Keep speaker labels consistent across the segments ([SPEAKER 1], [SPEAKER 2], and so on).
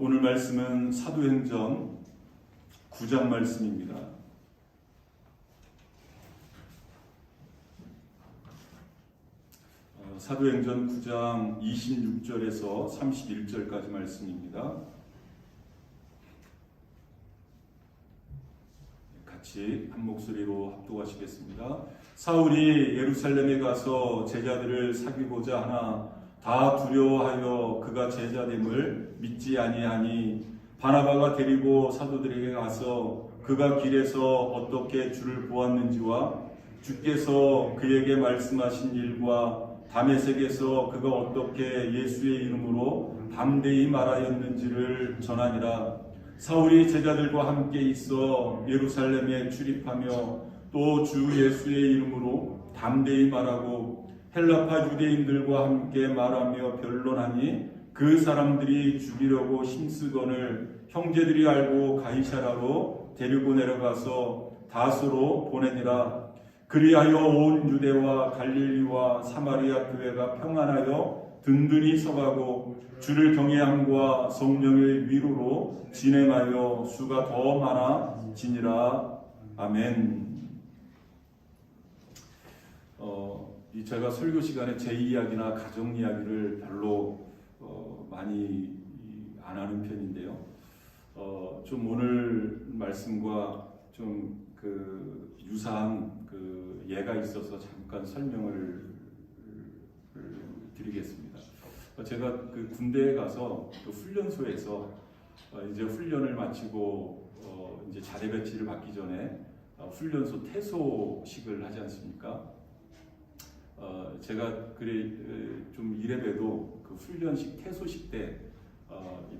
[SPEAKER 1] 오늘 말씀은 사도행전 9장 말씀입니다. 사도행전 9장 26절에서 31절까지 말씀입니다. 같이 한 목소리로 합독하시겠습니다. 사울이 예루살렘에 가서 제자들을 사귀고자 하나 다 두려워하여 그가 제자됨을 믿지 아니하니 바나바가 데리고 사도들에게 가서 그가 길에서 어떻게 주를 보았는지와 주께서 그에게 말씀하신 일과 다메섹에서 그가 어떻게 예수의 이름으로 담대히 말하였는지를 전하니라. 사울이 제자들과 함께 있어 예루살렘에 출입하며 또 주 예수의 이름으로 담대히 말하고 헬라파 유대인들과 함께 말하며 변론하니 그 사람들이 죽이려고 힘쓰거늘 형제들이 알고 가이사라로 데리고 내려가서 다소로 보내니라. 그리하여 온 유대와 갈릴리와 사마리아 교회가 평안하여 든든히 서가고 주를 경외함과 성령의 위로로 진행하여 수가 더 많아지니라. 아멘. 제가 설교 시간에 제 이야기나 가정 이야기를 별로 많이 안 하는 편인데요. 좀 오늘 말씀과 좀 유사한 예가 있어서 잠깐 설명을 드리겠습니다. 제가 군대에 가서 훈련소에서 이제 훈련을 마치고 이제 자대 배치를 받기 전에 훈련소 퇴소식을 하지 않습니까? 제가 좀 이래봬도 훈련식 퇴소식 때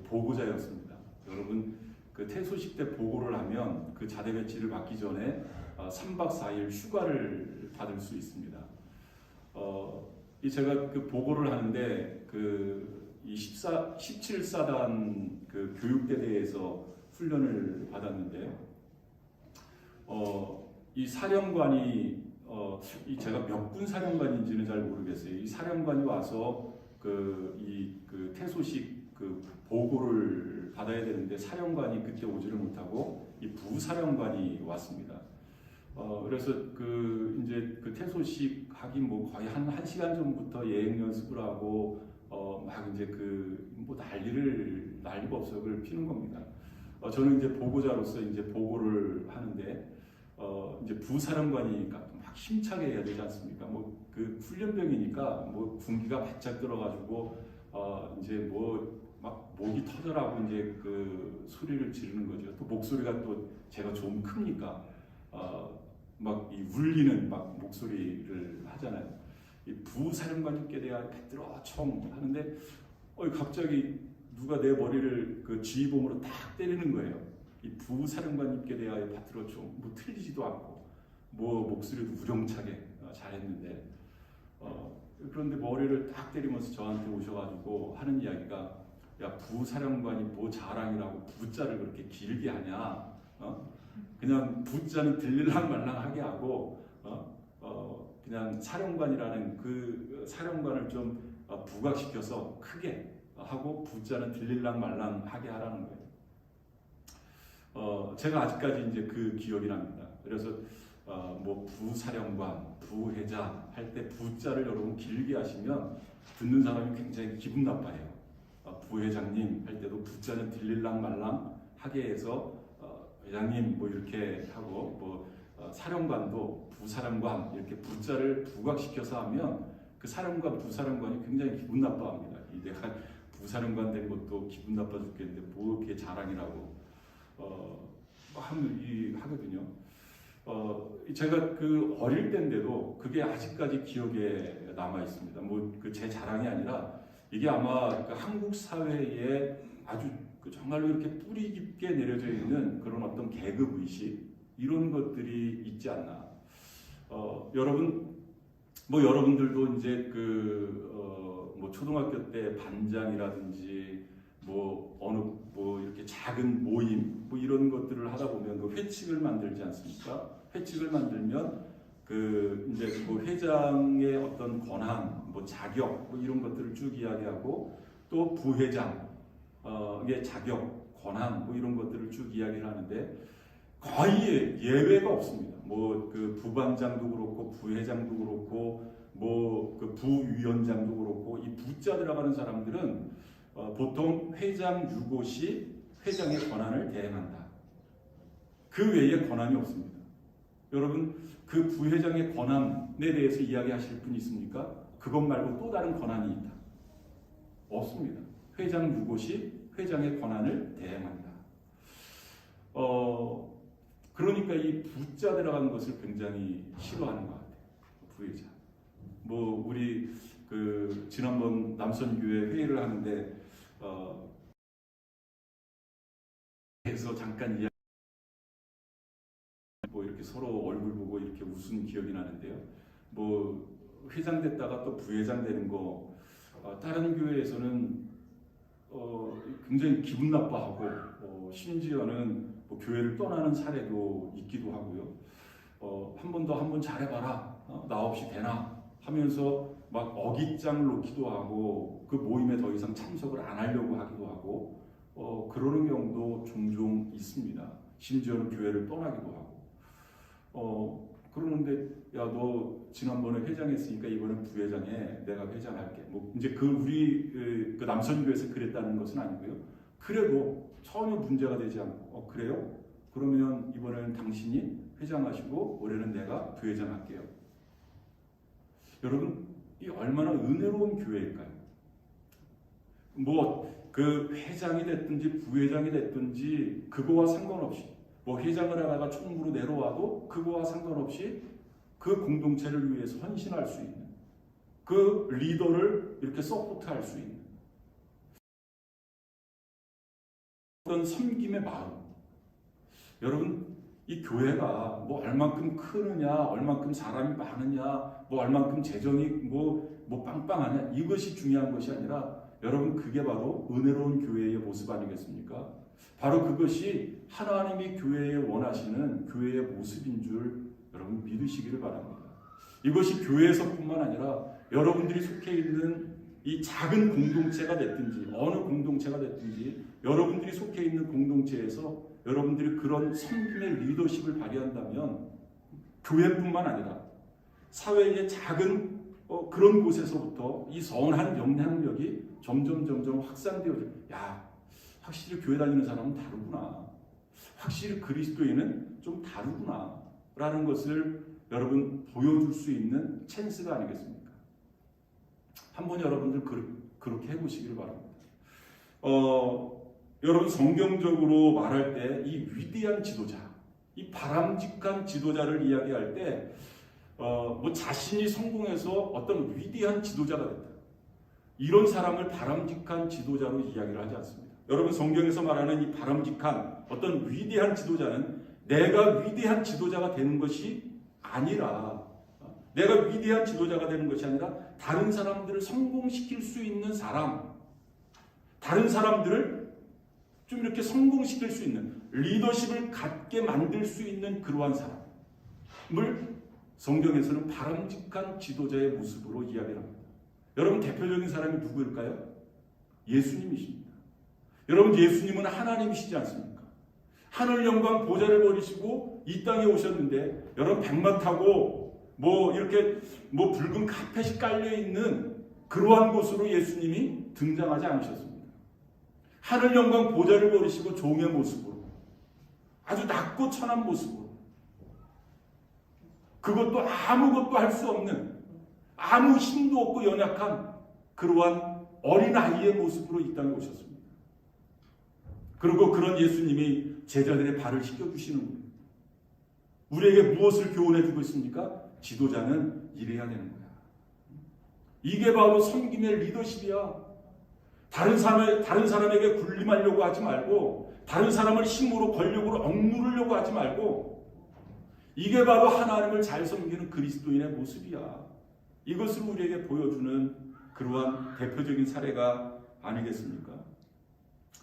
[SPEAKER 1] 보고자였습니다. 여러분 퇴소식 때 보고를 하면 자대 배치를 받기 전에 3박 4일 휴가를 받을 수 있습니다. 제가 보고를 하는데 이 17사단 교육대대에서 훈련을 받았는데 이 사령관이 제가 몇 군 사령관인지는 잘 모르겠어요. 이 사령관이 와서 퇴소식 보고를 받아야 되는데 사령관이 그때 오지를 못하고 이 부사령관이 왔습니다. 그래서 이제 퇴소식 하기 거의 한 시간 전부터 예행 연습을 하고 막 이제 난리가 없어요. 그걸 피는 겁니다. 저는 이제 보고자로서 이제 보고를 하는데 이제 부사령관이니까 막 힘차게 해야 되지 않습니까? 훈련병이니까 군기가 바짝 들어가지고 이제 막 목이 터져라고 이제 소리를 지르는 거죠. 또 목소리가 또 제가 좀 크니까 막 울리는 목소리를 하잖아요. 이 부사령관님께 대한 받들어 총 하는데 갑자기 누가 내 머리를 지휘봉으로 딱 때리는 거예요. 이 부사령관님께 대하여 받들어 총 틀리지도 않고 목소리도 우렁차게 잘했는데 그런데 머리를 딱 때리면서 저한테 오셔가지고 하는 이야기가 야 부사령관이 자랑이라고 부자를 그렇게 길게 하냐? 그냥 부자는 들릴랑 말랑하게 하고 그냥 사령관이라는 사령관을 좀 부각시켜서 크게 하고 부자는 들릴랑 말랑하게 하라는 거예요. 제가 아직까지 이제 기억이 납니다. 그래서 부사령관, 부회장 할 때 부자를 여러분 길게 하시면 듣는 사람이 굉장히 기분 나빠해요. 부회장님 할 때도 부자는 들릴랑 말랑 하게 해서 회장님 이렇게 하고 사령관도 부사령관 이렇게 부자를 부각시켜서 하면 사령관, 부사령관이 굉장히 기분 나빠합니다. 내가 부사령관 된 것도 기분 나빠 죽겠는데 이렇게 자랑이라고 하거든요. 제가 어릴 때인데도 그게 아직까지 기억에 남아 있습니다. 제 자랑이 아니라 이게 아마 한국 사회에 아주 정말로 이렇게 뿌리 깊게 내려져 있는 그런 어떤 계급 의식 이런 것들이 있지 않나. 여러분들도 이제 초등학교 때 반장이라든지 이렇게 작은 모임 이런 것들을 하다 보면 회칙을 만들지 않습니까? 회칙을 만들면 이제 회장의 어떤 권한, 자격 이런 것들을 쭉 이야기하고 또 부회장 이게 자격, 권한 뭐 이런 것들을 쭉 이야기를 하는데 거의 예외가 없습니다. 뭐 그 부반장도 그렇고 부회장도 그렇고 뭐 그 부위원장도 그렇고 이 부자 들어가는 사람들은 보통 회장 유고시 회장의 권한을 대행한다. 그 외에 권한이 없습니다. 여러분 그 부회장의 권한에 대해서 이야기하실 분이 있습니까? 그것 말고 또 다른 권한이 있다. 없습니다. 회장 유고시 회장의 권한을 대행한다. 그러니까 이 부자 들어가는 것을 굉장히 싫어하는 것 같아요. 부회장. 뭐 우리 그 지난번 남선교회 회의를 하는데 그래서 잠깐 이야기 뭐 이렇게 서로 얼굴 보고 이렇게 웃은 기억이 나는데요. 뭐 회장 됐다가 또 부회장 되는 거 다른 교회에서는 굉장히 기분 나빠하고 심지어는 뭐 교회를 떠나는 사례도 있기도 하고요. 한 번 더 한 번 잘해봐라. 나 없이 되나 하면서 막 어깃장을 놓기도 하고 그 모임에 더 이상 참석을 안 하려고 하기도 하고 그러는 경우도 종종 있습니다. 심지어는 교회를 떠나기도 하고 그러는데 야 너 지난번에 회장했으니까 이번엔 부회장해. 내가 회장할게. 뭐 이제 우리 그 남선교에서 그랬다는 것은 아니고요. 그래도 전혀 문제가 되지 않고 그래요? 그러면 이번에는 당신이 회장하시고 올해는 내가 부회장할게요. 여러분 이 얼마나 은혜로운 교회일까요? 뭐 그 회장이 됐든지 부회장이 됐든지 그거와 상관없이 뭐 회장을 하다가 총무로 내려와도 그거와 상관없이 그 공동체를 위해서 헌신할 수 있는 그 리더를 이렇게 서포트할 수 있는 어떤 섬김의 마음. 여러분 이 교회가 뭐 얼만큼 크느냐, 얼만큼 사람이 많으냐, 뭐 얼만큼 재정이 뭐 빵빵하냐 이것이 중요한 것이 아니라 여러분 그게 바로 은혜로운 교회의 모습 아니겠습니까? 바로 그것이 하나님이 교회에 원하시는 교회의 모습인 줄 여러분 믿으시기를 바랍니다. 이것이 교회에서뿐만 아니라 여러분들이 속해 있는 이 작은 공동체가 됐든지 어느 공동체가 됐든지 여러분들이 속해 있는 공동체에서 여러분들이 그런 섬김의 리더십을 발휘한다면 교회뿐만 아니라 사회의 작은 그런 곳에서부터 이 선한 영향력이 점점 확산되어져. 야, 확실히 교회 다니는 사람은 다르구나. 확실히 그리스도인은 좀 다르구나. 라는 것을 여러분 보여줄 수 있는 찬스가 아니겠습니까? 한번 여러분들 그렇게 해보시길 바랍니다. 여러분 성경적으로 말할 때 이 위대한 지도자, 이 바람직한 지도자를 이야기할 때 뭐 자신이 성공해서 어떤 위대한 지도자가 됐다. 이런 사람을 바람직한 지도자로 이야기를 하지 않습니다. 여러분 성경에서 말하는 이 바람직한 어떤 위대한 지도자는 내가 위대한 지도자가 되는 것이 아니라 내가 위대한 지도자가 되는 것이 아니라 다른 사람들을 성공시킬 수 있는 사람, 다른 사람들을 좀 이렇게 성공시킬 수 있는 리더십을 갖게 만들 수 있는 그러한 사람을 성경에서는 바람직한 지도자의 모습으로 이야기를 합니다. 여러분 대표적인 사람이 누구일까요? 예수님이십니다. 여러분 예수님은 하나님이시지 않습니까? 하늘 영광 보좌를 버리시고 이 땅에 오셨는데 여러분 백마 타고 뭐 이렇게 뭐 붉은 카펫이 깔려 있는 그러한 곳으로 예수님이 등장하지 않으셨습니다. 하늘 영광 보좌를 버리시고 종의 모습으로 아주 낮고 천한 모습으로 그것도 아무것도 할 수 없는 아무 힘도 없고 연약한 그러한 어린아이의 모습으로 이 땅에 오셨습니다. 그리고 그런 예수님이 제자들의 발을 씻겨주시는 거예요. 우리에게 무엇을 교훈해주고 있습니까? 지도자는 이래야 되는 거야. 이게 바로 섬김의 리더십이야. 다른 사람에게 군림하려고 하지 말고 다른 사람을 힘으로 권력으로 억누르려고 하지 말고 이게 바로 하나님을 잘 섬기는 그리스도인의 모습이야. 이것을 우리에게 보여주는 그러한 대표적인 사례가 아니겠습니까?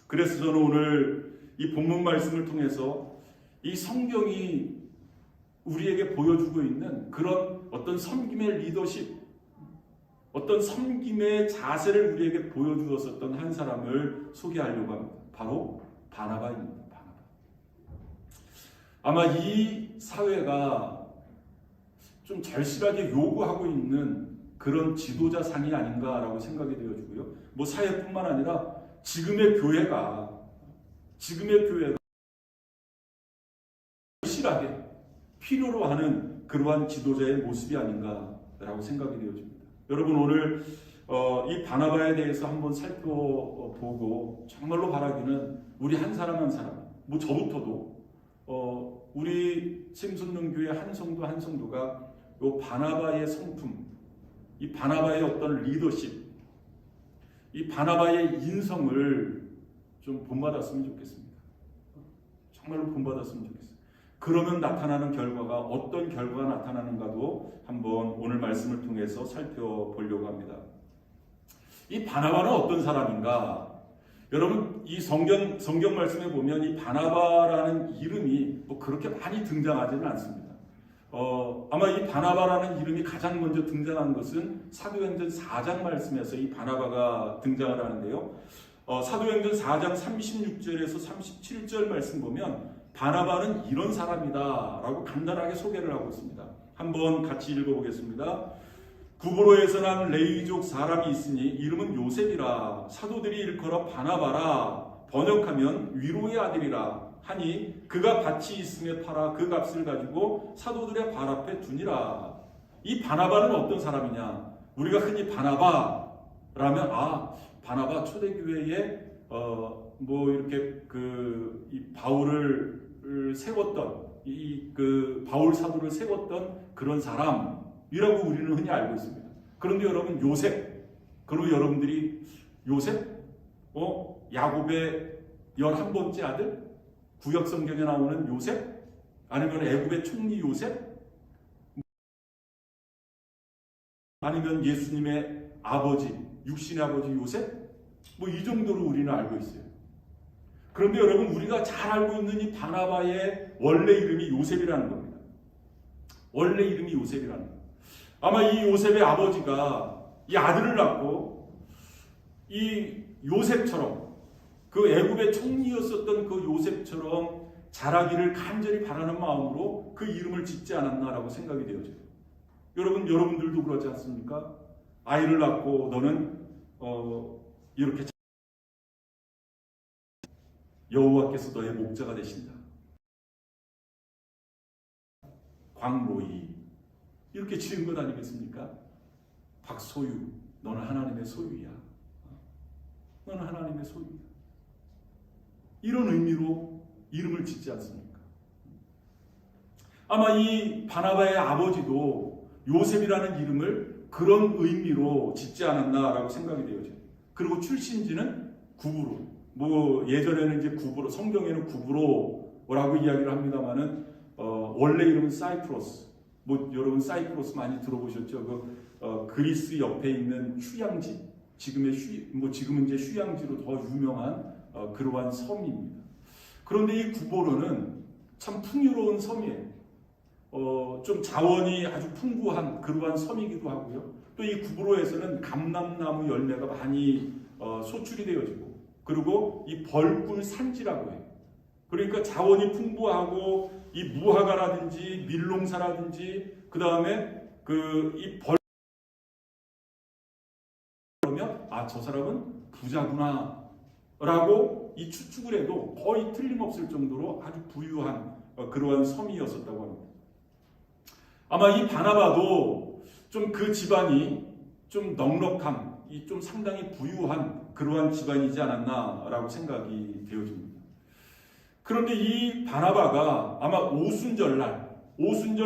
[SPEAKER 1] 그래서 저는 오늘 이 본문 말씀을 통해서 이 성경이 우리에게 보여주고 있는 그런 어떤 섬김의 리더십, 어떤 섬김의 자세를 우리에게 보여주었었던 한 사람을 소개하려고 합니다. 바로 바나바입니다. 바나바. 아마 이 사회가 좀 절실하게 요구하고 있는 그런 지도자상이 아닌가라고 생각이 되어지고요. 뭐 사회뿐만 아니라 지금의 교회가 절실하게 필요로 하는 그러한 지도자의 모습이 아닌가라고 생각이 되어집니다. 여러분 오늘 이 바나바에 대해서 한번 살펴보고 정말로 바라기는 우리 한 사람 한 사람, 뭐 저부터도 우리 샘솟는 한 성도가 이 바나바의 성품, 이 바나바의 어떤 리더십, 이 바나바의 인성을 좀 본받았으면 좋겠습니다. 정말로 본받았으면 좋겠습니다. 그러면 나타나는 결과가 어떤 결과가 나타나는가도 한번 오늘 말씀을 통해서 살펴보려고 합니다. 이 바나바는 어떤 사람인가? 여러분 이 성경 말씀에 보면 이 바나바라는 이름이 뭐 그렇게 많이 등장하지는 않습니다. 아마 이 바나바라는 이름이 가장 먼저 등장한 것은 사도행전 4장 말씀에서 이 바나바가 등장을 하는데요. 사도행전 4장 36절에서 37절 말씀 보면 바나바는 이런 사람이다 라고 간단하게 소개를 하고 있습니다. 한번 같이 읽어보겠습니다. 구브로에서 난 레위족 사람이 있으니 이름은 요셉이라 사도들이 일컬어 바나바라 번역하면 위로의 아들이라 하니 그가 밭이 있음에 팔아 그 값을 가지고 사도들의 발 앞에 두니라. 이 바나바는 어떤 사람이냐? 우리가 흔히 바나바라면 바나바 초대교회에 뭐 이렇게 이 바울을 세웠던 그 바울 사도를 세웠던 그런 사람이라고 우리는 흔히 알고 있습니다. 그런데 여러분 요셉, 그리고 여러분들이 요셉, 야곱의 11번째 아들, 구약 성경에 나오는 요셉, 아니면 애굽의 총리 요셉, 아니면 예수님의 아버지, 육신의 아버지 요셉, 뭐 이 정도로 우리는 알고 있어요. 그런데 여러분 우리가 잘 알고 있는 이 바나바의 원래 이름이 요셉이라는 겁니다. 원래 이름이 요셉이라는 겁니다. 아마 이 요셉의 아버지가 이 아들을 낳고 이 요셉처럼 그 애굽의 총리였었던 그 요셉처럼 자라기를 간절히 바라는 마음으로 그 이름을 짓지 않았나라고 생각이 되어져요. 여러분들도 그렇지 않습니까? 아이를 낳고 너는 이렇게 여호와께서 너의 목자가 되신다. 광로이 이렇게 지은 것 아니겠습니까? 박소유 너는 하나님의 소유야. 너는 하나님의 소유야. 이런 의미로 이름을 짓지 않습니까? 아마 이 바나바의 아버지도 요셉이라는 이름을 그런 의미로 짓지 않았나라고 생각이 되어져요. 그리고 출신지는 구브로. 뭐 예전에는 이제 구브로, 성경에는 구브로라고 이야기를 합니다만은 원래 이름은 사이프러스. 뭐 여러분 사이프러스 많이 들어보셨죠? 그리스 옆에 있는 휴양지, 지금은 이제 휴양지로 더 유명한 그러한 섬입니다. 그런데 이 구브로는 참 풍요로운 섬이에요. 좀 자원이 아주 풍부한 그러한 섬이기도 하고요. 또 이 구브로에서는 감람나무 열매가 많이 소출이 되어지고, 그리고 이 벌꿀 산지라고 해요. 그러니까 자원이 풍부하고 이 무화과라든지 밀농사라든지 그 다음에 이 그러면 저 사람은 부자구나라고 이 추측을 해도 거의 틀림없을 정도로 아주 부유한 그러한 섬이었었다고 합니다. 아마 이 바나바도 좀 그 집안이 좀 넉넉한, 좀 상당히 부유한 그러한 집안이지 않았나라고 생각이 되어집니다. 그런데 이 바나바가 아마 오순절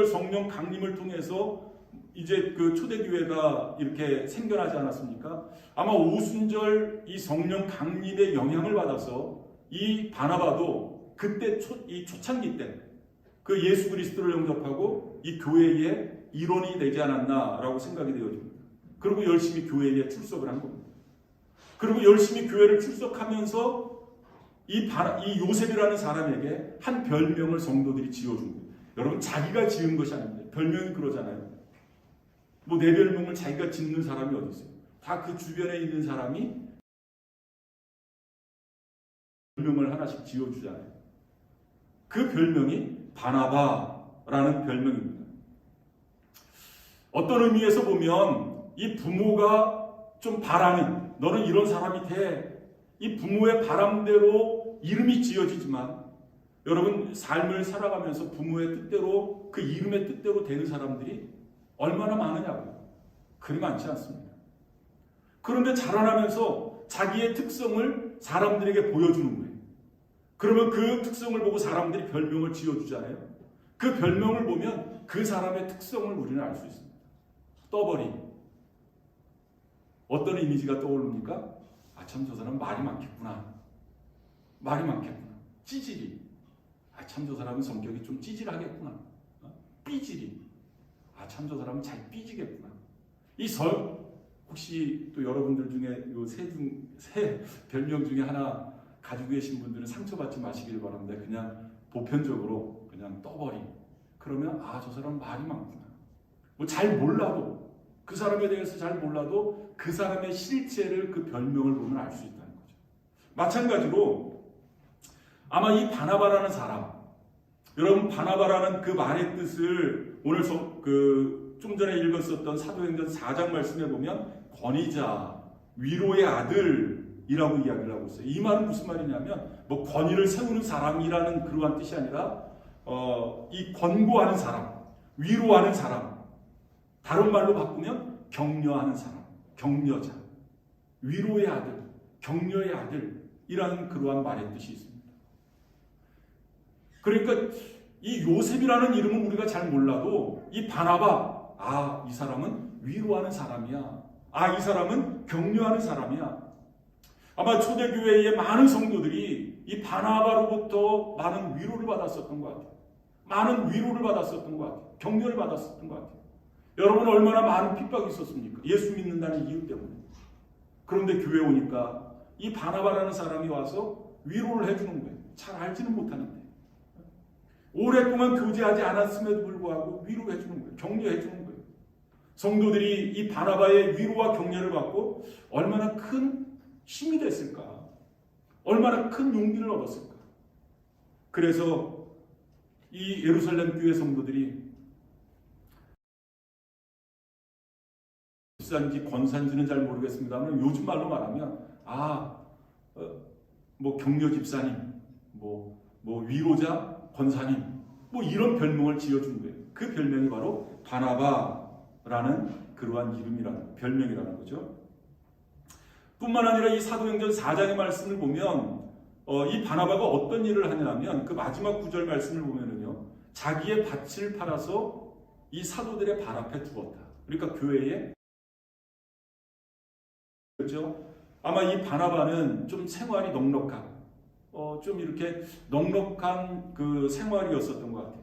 [SPEAKER 1] 성령 강림을 통해서 이제 그 초대교회가 이렇게 생겨나지 않았습니까? 아마 오순절 이 성령 강림의 영향을 받아서 이 바나바도 그때 이 초창기 때 그 예수 그리스도를 영접하고 이 교회의 일원이 되지 않았나라고 생각이 되어집니다. 그리고 열심히 교회에 출석을 한 겁니다. 그리고 열심히 교회를 출석하면서 이 요셉이라는 사람에게 한 별명을 성도들이 지어준 거예요. 여러분 자기가 지은 것이 아닙니다. 별명이 그러잖아요. 뭐 내 별명을 자기가 짓는 사람이 어디 있어요? 다 그 주변에 있는 사람이 별명을 하나씩 지어주잖아요. 그 별명이 바나바라는 별명입니다. 어떤 의미에서 보면 이 부모가 좀 바라는, 너는 이런 사람이 돼. 이 부모의 바람대로 이름이 지어지지만 여러분 삶을 살아가면서 부모의 뜻대로, 그 이름의 뜻대로 되는 사람들이 얼마나 많으냐고요. 그리 많지 않습니다. 그런데 자라나면서 자기의 특성을 사람들에게 보여주는 거예요. 그러면 그 특성을 보고 사람들이 별명을 지어주잖아요. 그 별명을 보면 그 사람의 특성을 우리는 알 수 있습니다. 떠버리. 어떤 이미지가 떠오릅니까? 아, 참 저 사람 말이 많겠구나. 말이 많겠구나. 찌질이. 아, 참 저 사람은 성격이 좀 찌질하겠구나. 삐질이. 아, 참 저 사람은 잘 삐지겠구나. 혹시 또 여러분들 중에 요 세 별명 중에 하나 가지고 계신 분들은 상처받지 마시길 바랍니다. 그냥 보편적으로 그냥 떠버리. 그러면 아, 저 사람 말이 많구나. 뭐 잘 몰라도, 그 사람에 대해서 잘 몰라도 그 사람의 실체를 그 별명을 보면 알 수 있다는 거죠. 마찬가지로 아마 이 바나바라는 사람, 여러분 바나바라는 그 말의 뜻을 오늘 좀 전에 읽었었던 사도행전 4장 말씀에 보면 권위자, 위로의 아들이라고 이야기를 하고 있어요. 이 말은 무슨 말이냐면 뭐 권위를 세우는 사람이라는 그러한 뜻이 아니라 이 권고하는 사람, 위로하는 사람, 다른 말로 바꾸면 격려하는 사람, 격려자, 위로의 아들, 격려의 아들이라는 그러한 말의 뜻이 있습니다. 그러니까 이 요셉이라는 이름은 우리가 잘 몰라도 이 바나바, 아, 이 사람은 위로하는 사람이야. 아, 이 사람은 격려하는 사람이야. 아마 초대교회의 많은 성도들이 이 바나바로부터 많은 위로를 받았었던 것 같아요. 많은 위로를 받았었던 것 같아요. 격려를 받았었던 것 같아요. 여러분 얼마나 많은 핍박이 있었습니까? 예수 믿는다는 이유 때문에. 그런데 교회 오니까 이 바나바라는 사람이 와서 위로를 해주는 거예요. 잘 알지는 못하는데. 오랫동안 교제하지 않았음에도 불구하고 위로해 주는 거예요. 격려해 주는 거예요. 성도들이 이 바나바의 위로와 격려를 받고 얼마나 큰 힘이 됐을까? 얼마나 큰 용기를 얻었을까? 그래서 이 예루살렘 교회 성도들이 집산지 권산지는 잘 모르겠습니다만 요즘 말로 말하면 뭐 격려 집사님, 뭐 위로자 권사님, 뭐 이런 별명을 지어준 거예요. 그 별명이 바로 바나바라는 그러한 별명이라는 거죠. 뿐만 아니라 이 사도행전 4장의 말씀을 보면 이 바나바가 어떤 일을 하냐면 그 마지막 구절 말씀을 보면은요, 자기의 밭을 팔아서 이 사도들의 발 앞에 두었다. 그러니까 교회에, 그렇죠? 아마 이 바나바는 좀 생활이 넉넉한, 좀 이렇게 넉넉한 그 생활이었었던 것 같아요.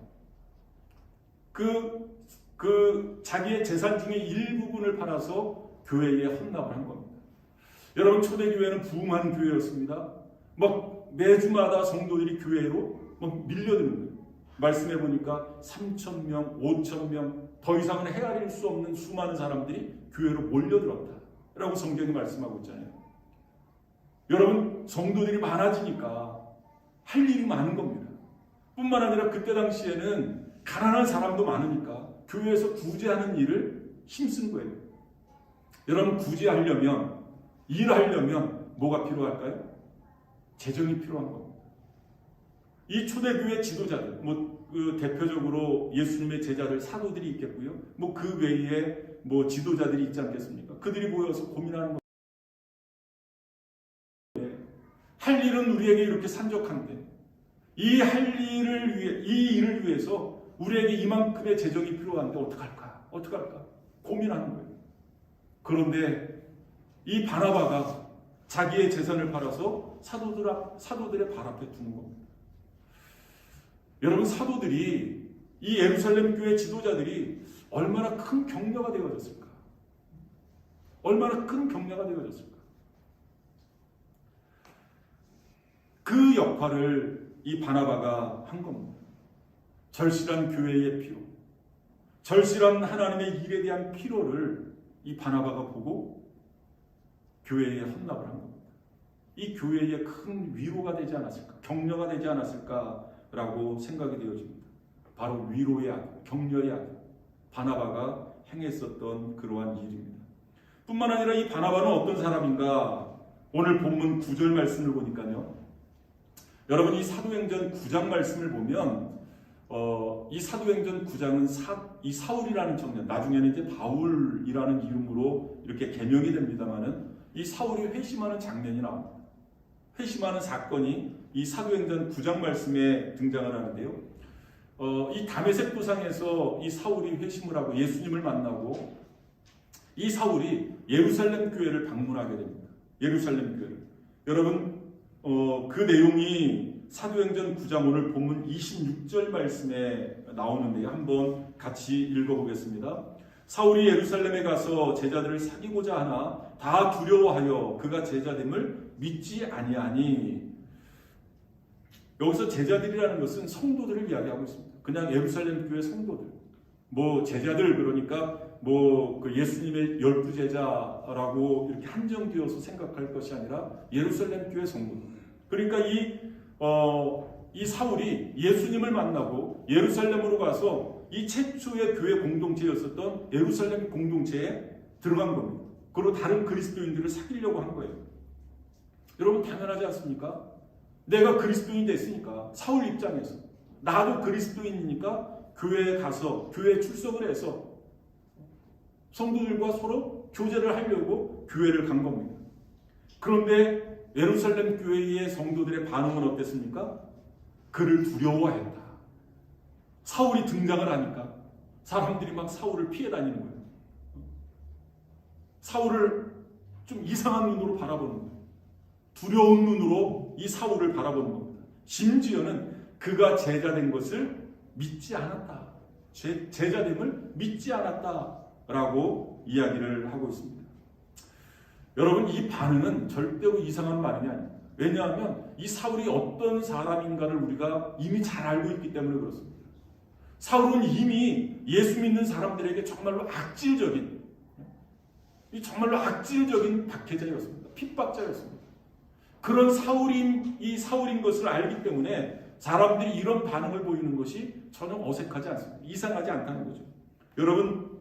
[SPEAKER 1] 자기의 재산 중에 일부분을 팔아서 교회에 헌납을 한 겁니다. 여러분, 초대교회는 부흥하는 교회였습니다. 막 매주마다 성도들이 교회로 막 밀려드는 거예요. 말씀해 보니까 3,000명, 5,000명, 더 이상은 헤아릴 수 없는 수많은 사람들이 교회로 몰려들었다라고 성경이 말씀하고 있잖아요. 여러분, 성도들이 많아지니까 할 일이 많은 겁니다. 뿐만 아니라 그때 당시에는 가난한 사람도 많으니까 교회에서 구제하는 일을 힘쓴 거예요. 여러분, 구제하려면, 일하려면 뭐가 필요할까요? 재정이 필요한 겁니다. 이 초대교회 지도자들, 대표적으로 예수님의 제자들, 사도들이 있겠고요. 그 외에 지도자들이 있지 않겠습니까? 그들이 모여서 고민하는 거예요. 할 일은 우리에게 이렇게 산적한데 이 일을 위해서 우리에게 이만큼의 재정이 필요한데 어떡할까 고민하는 거예요. 그런데 이 바나바가 자기의 재산을 팔아서 사도들의 발 앞에 두는 겁니다. 여러분, 사도들이, 이 예루살렘 교회 지도자들이 얼마나 큰 격려가 되어졌을까? 얼마나 큰 격려가 되어졌을까? 그 역할을 이 바나바가 한 겁니다. 절실한 교회의 필요, 절실한 하나님의 일에 대한 필요를 이 바나바가 보고 교회에 헌납을 한 겁니다. 이 교회에 큰 위로가 되지 않았을까, 격려가 되지 않았을까라고 생각이 되어집니다. 바로 위로의 악, 격려의 악, 바나바가 행했었던 그러한 일입니다. 뿐만 아니라 이 바나바는 어떤 사람인가? 오늘 본문 9절 말씀을 보니까요. 여러분 이 사도행전 9장 말씀을 보면 이 사도행전 9장은 이 사울이라는 청년, 나중에는 이제 바울이라는 이름으로 이렇게 개명이 됩니다만은 이 사울이 회심하는 장면이 나옵니다. 회심하는 사건이 이 사도행전 9장 말씀에 등장을 하는데요. 이 다메섹 도상에서 이 사울이 회심을 하고 예수님을 만나고 이 사울이 예루살렘 교회를 방문하게 됩니다. 예루살렘 교회를. 여러분 그 내용이 사도행전 9장 오늘 본문 26절 말씀에 나오는데요. 한번 같이 읽어보겠습니다. 사울이 예루살렘에 가서 제자들을 사귀고자 하나 다 두려워하여 그가 제자됨을 믿지 아니하니. 여기서 제자들이라는 것은 성도들을 이야기하고 있습니다. 그냥 예루살렘 교회 성도들, 제자들, 그러니까 그 예수님의 12제자라고 이렇게 한정되어서 생각할 것이 아니라 예루살렘 교회 성도들. 그러니까 이 사울이 예수님을 만나고 예루살렘으로 가서 이 최초의 교회 공동체였었던 예루살렘 공동체에 들어간 겁니다. 그리고 다른 그리스도인들을 사귀려고 한 거예요. 여러분 당연하지 않습니까? 내가 그리스도인이 됐으니까 사울 입장에서 나도 그리스도인이니까 교회에 가서 교회에 출석을 해서 성도들과 서로 교제를 하려고 교회를 간 겁니다. 그런데 예루살렘 교회의 성도들의 반응은 어땠습니까? 그를 두려워했다. 사울이 등장을 하니까 사람들이 막 사울을 피해 다니는 거예요. 사울을 좀 이상한 눈으로 바라보는 거예요. 두려운 눈으로 이 사울을 바라보는 겁니다. 심지어는 그가 제자된 것을 믿지 않았다. 제자됨을 믿지 않았다라고 이야기를 하고 있습니다. 여러분 이 반응은 절대로 이상한 반응이 아닙니다. 왜냐하면 이 사울이 어떤 사람인가를 우리가 이미 잘 알고 있기 때문에 그렇습니다. 사울은 이미 예수 믿는 사람들에게 정말로 악질적인 박해자였습니다. 핍박자였습니다. 그런 사울인 것을 알기 때문에 사람들이 이런 반응을 보이는 것이 전혀 어색하지 않습니다. 이상하지 않다는 거죠. 여러분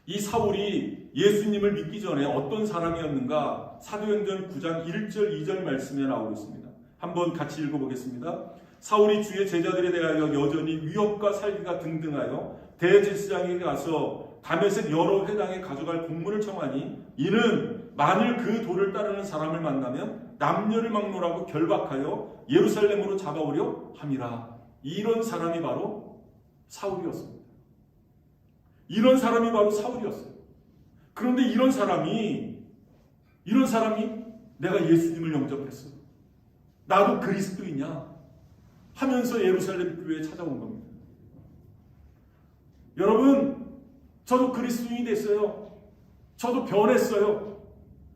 [SPEAKER 1] 이 사울이 예수님을 믿기 전에 어떤 사람이었는가 사도행전 9장 1절 2절 말씀에 나오고 있습니다. 한번 같이 읽어보겠습니다. 사울이 주의 제자들에 대하여 여전히 위협과 살기가 등등하여 대제사장에게 가서 다메섹 여러 회당에 가져갈 공문을 청하니 이는 만일 그 도를 따르는 사람을 만나면 남녀를 막론하고 결박하여 예루살렘으로 잡아오려 함이라. 이런 사람이 바로 사울이었습니다. 이런 사람이 바로 사울이었어요. 그런데 이런 사람이 내가 예수님을 영접했어, 나도 그리스도이냐 하면서 예루살렘 교회에 찾아온 겁니다. 여러분 저도 그리스도인이 됐어요, 저도 변했어요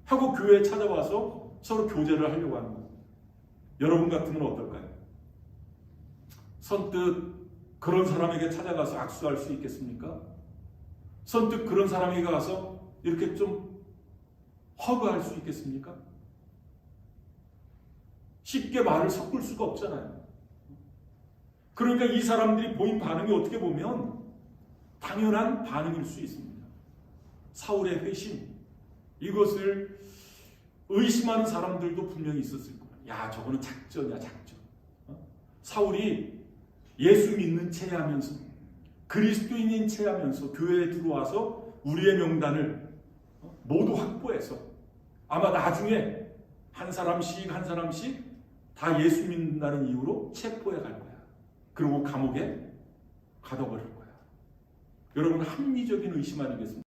[SPEAKER 1] 하고 교회에 찾아와서 서로 교제를 하려고 하는 겁니다. 여러분 같으면 어떨까요? 선뜻 그런 사람에게 찾아가서 악수할 수 있겠습니까? 선뜻 그런 사람에게 가서 이렇게 좀 허그할 수 있겠습니까? 쉽게 말을 섞을 수가 없잖아요. 그러니까 이 사람들이 보인 반응이 어떻게 보면 당연한 반응일 수 있습니다. 사울의 회심, 이것을 의심하는 사람들도 분명히 있었을 거예요. 야, 저거는 작전이야, 작전. 사울이 예수 믿는 채 하면서, 그리스도인인 채 하면서 교회에 들어와서 우리의 명단을 모두 확보해서 아마 나중에 한 사람씩 다 예수 믿는다는 이유로 체포해 갈 거야. 그리고 감옥에 가둬버릴 거야. 여러분 합리적인 의심 아니겠습니까?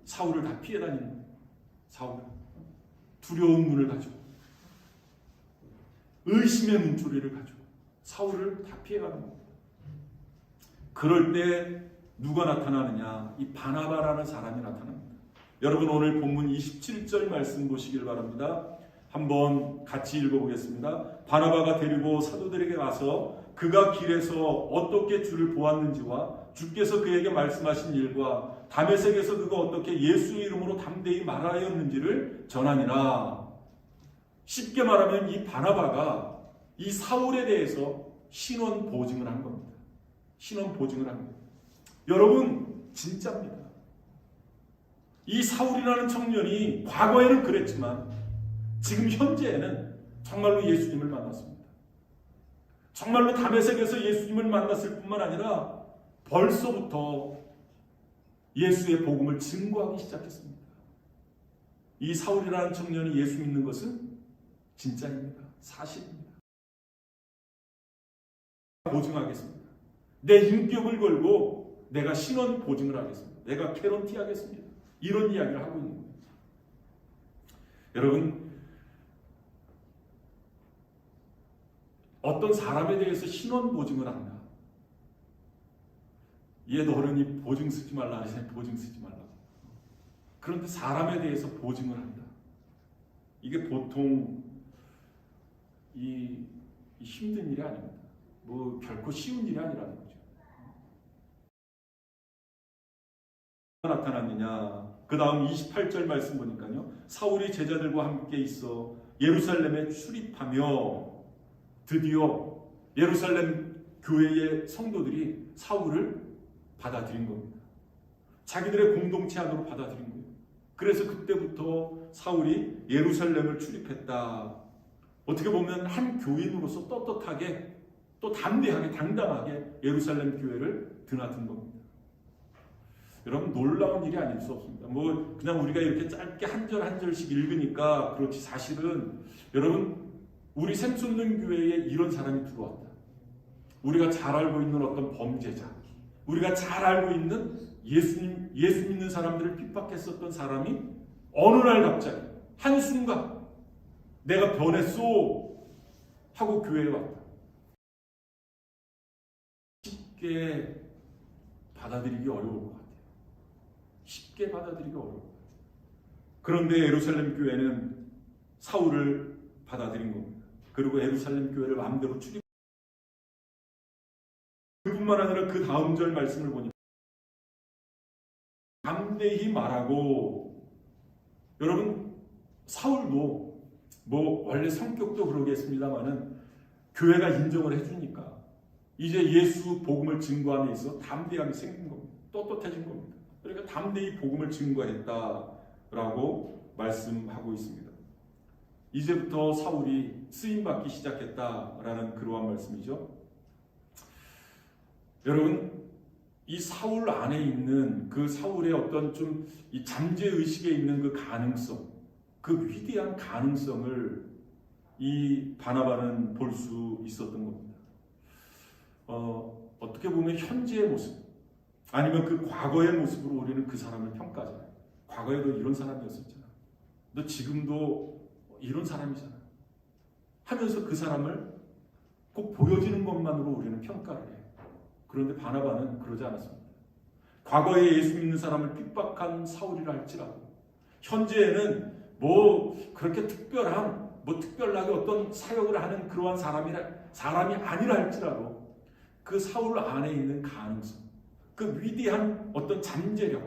[SPEAKER 1] 사울을 다 피해 다니는 거예요. 사울 두려운 눈을 가지고 의심의 눈초리를 가지고 사울을 다 피해가는 겁니다. 그럴 때 누가 나타나느냐? 이 바나바라는 사람이 나타납니다. 여러분 오늘 본문 27절 말씀 보시길 바랍니다. 한번 같이 읽어보겠습니다. 바나바가 데리고 사도들에게 가서 그가 길에서 어떻게 주를 보았는지와 주께서 그에게 말씀하신 일과 다메섹에서 그가 어떻게 예수의 이름으로 담대히 말하였는지를 전하니라. 쉽게 말하면 이 바나바가 이 사울에 대해서 신원 보증을 한 겁니다. 신원 보증을 한 겁니다. 여러분, 진짜입니다. 이 사울이라는 청년이 과거에는 그랬지만 지금 현재에는 정말로 예수님을 만났습니다. 정말로 다메섹에서 예수님을 만났을 뿐만 아니라 벌써부터 예수의 복음을 증거하기 시작했습니다. 이 사울이라는 청년이 예수 믿는 것은 진짜입니다. 사실입니다. 보증하겠습니다. 내 인격을 걸고 내가 신원 보증을 하겠습니다. 내가 개런티 하겠습니다. 이런 이야기를 하고 있는 거예요. 여러분, 어떤 사람에 대해서 신원 보증을 한다. 옛 어른이 보증 쓰지 말라 하시네. 보증 쓰지 말라. 그런데 사람에 대해서 보증을 한다. 이게 보통 이 힘든 일이 아닙니다. 뭐 결코 쉬운 일이 아니라는 거죠. 나타났느냐? 그 다음 28절 말씀 보니까요. 사울이 제자들과 함께 있어 예루살렘에 출입하며 드디어 예루살렘 교회의 성도들이 사울을 받아들인 겁니다. 자기들의 공동체 안으로 받아들인 거예요. 그래서 그때부터 사울이 예루살렘을 출입했다. 어떻게 보면 한 교인으로서 떳떳하게 또 담대하게 당당하게 예루살렘 교회를 드나든 겁니다. 여러분, 놀라운 일이 아닐 수 없습니다. 뭐 그냥 우리가 이렇게 짧게 한 절 한 절씩 읽으니까 그렇지, 사실은 여러분, 우리 샘솟는 교회에 이런 사람이 들어왔다. 우리가 잘 알고 있는 어떤 범죄자, 우리가 잘 알고 있는 예수 믿는 사람들을 핍박했었던 사람이 어느 날 갑자기 한순간 내가 변했소 하고 교회에 왔다. 쉽게 받아들이기 어려울 것 같아요. 쉽게 받아들이기 어려워요. 그런데 예루살렘 교회는 사울을 받아들인 겁니다. 그리고 예루살렘 교회를 마음대로 출입. 그뿐만 아니라 그 다음 절 말씀을 보니까 담대히 말하고, 여러분, 사울도 뭐 원래 성격도 그러겠습니다만은 교회가 인정을 해주니까 이제 예수 복음을 증거함에 있어 담대함이 생긴 겁니다. 떳떳해진 겁니다. 그러니까 담대히 복음을 증거했다라고 말씀하고 있습니다. 이제부터 사울이 쓰임받기 시작했다라는 그러한 말씀이죠. 여러분, 이 사울 안에 있는 그 사울의 어떤 좀 이 잠재의식에 있는 그 가능성, 그 위대한 가능성을 이 바나바는 볼 수 있었던 겁니다. 어떻게 보면 현재의 모습, 아니면 그 과거의 모습으로 우리는 그 사람을 평가하잖아요. 과거에도 이런 사람이었었잖아. 너 지금도 이런 사람이잖아. 하면서 그 사람을 꼭 보여지는 것만으로 우리는 평가를 해요. 그런데 바나바는 그러지 않았습니다. 과거에 예수 믿는 사람을 핍박한 사울이라 할지라도 현재에는 뭐 그렇게 특별하게 어떤 사역을 하는 그러한 사람이 아니라 할지라도 그 사울 안에 있는 가능성, 그 위대한 어떤 잠재력,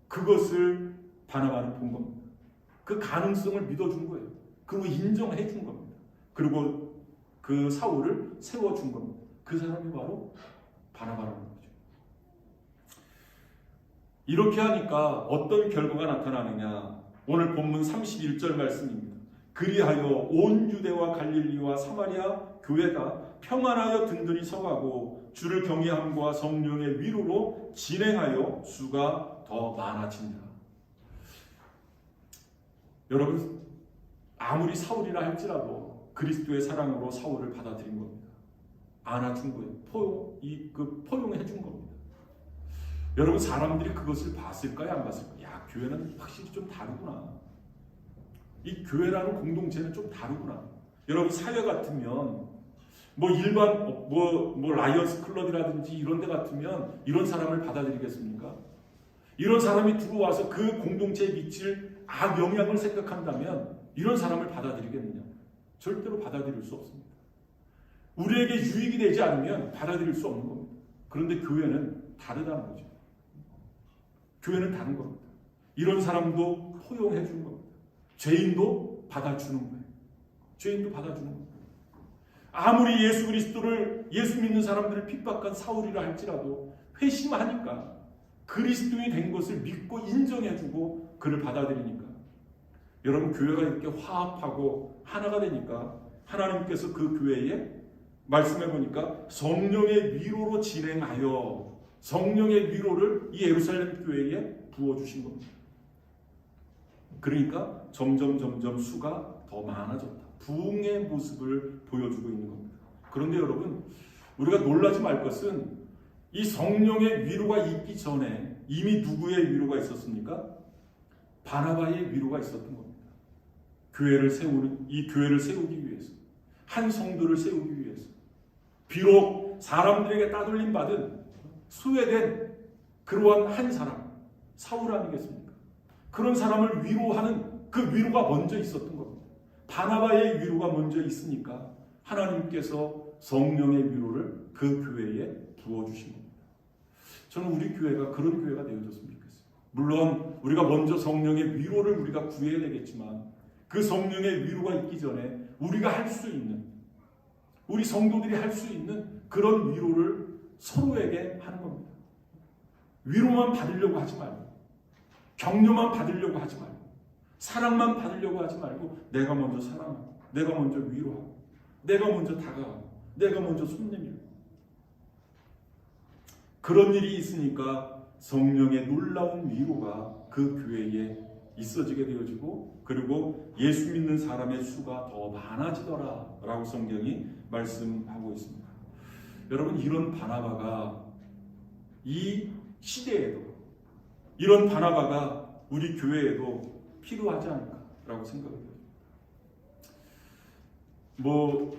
[SPEAKER 1] 그것을 바나바는 본 겁니다. 그 가능성을 믿어준 거예요. 그리고 인정해 준 겁니다. 그리고 그 사울을 세워준 겁니다. 그 사람이 바로 바나바라는 거죠. 이렇게 하니까 어떤 결과가 나타나느냐? 오늘 본문 31절 말씀입니다. 그리하여 온 유대와 갈릴리와 사마리아 교회가 평안하여 든든히 서가고 주를 경외함과 성령의 위로로 진행하여 수가 더 많아집니다. 여러분, 아무리 사울이라 할지라도 그리스도의 사랑으로 사울을 받아들인 겁니다. 안아준 거예요. 포용해 준 겁니다. 여러분, 사람들이 그것을 봤을까요? 안 봤을까요? 야, 교회는 확실히 좀 다르구나. 이 교회라는 공동체는 좀 다르구나. 여러분, 사회 같으면 뭐 일반 뭐 라이언스 클럽이라든지 이런 데 같으면 이런 사람을 받아들이겠습니까? 이런 사람이 들어와서 그 공동체에 미칠 악영향을 생각한다면 이런 사람을 받아들이겠느냐? 절대로 받아들일 수 없습니다. 우리에게 유익이 되지 않으면 받아들일 수 없는 겁니다. 그런데 교회는 다르다는 거죠. 교회는 다른 겁니다. 이런 사람도 포용해 주는 겁니다. 죄인도 받아주는 거예요. 죄인도 받아주는 겁니다. 아무리 예수 그리스도를, 예수 믿는 사람들을 핍박한 사울이라 할지라도 회심하니까, 그리스도인이 된 것을 믿고 인정해주고 그를 받아들이니까, 여러분, 교회가 이렇게 화합하고 하나가 되니까 하나님께서 그 교회에 말씀해 보니까 성령의 위로로 진행하여 성령의 위로를 이 예루살렘 교회에 부어주신 겁니다. 그러니까 점점 수가 더 많아졌다. 부흥의 모습을 보여주고 있는 겁니다. 그런데 여러분, 우리가 놀라지 말 것은 이 성령의 위로가 있기 전에 이미 누구의 위로가 있었습니까? 바나바의 위로가 있었던 겁니다. 이 교회를 세우기 위해서, 한 성도를 세우기 위해서, 비록 사람들에게 따돌림 받은 수혜된 그러한 한 사람, 사울 아니겠습니까? 그런 사람을 위로하는 그 위로가 먼저 있었던 겁니다. 바나바의 위로가 먼저 있으니까 하나님께서 성령의 위로를 그 교회에 부어주신 겁니다. 저는 우리 교회가 그런 교회가 되어졌으면 좋겠어요. 물론 우리가 먼저 성령의 위로를 우리가 구해야 되겠지만, 그 성령의 위로가 있기 전에 우리가 할 수 있는, 우리 성도들이 할 수 있는 그런 위로를 서로에게 하는 겁니다. 위로만 받으려고 하지 말고, 격려만 받으려고 하지 말고, 사랑만 받으려고 하지 말고, 내가 먼저 사랑하고, 내가 먼저 위로하고, 내가 먼저 다가가고, 내가 먼저 손 내밀고, 그런 일이 있으니까 성령의 놀라운 위로가 그 교회에 있어지게 되어지고, 그리고 예수 믿는 사람의 수가 더 많아지더라 라고 성경이 말씀하고 있습니다. 여러분, 이런 바나바가 이 시대에도, 이런 바나바가 우리 교회에도 필요하지 않을까라고 생각합니다.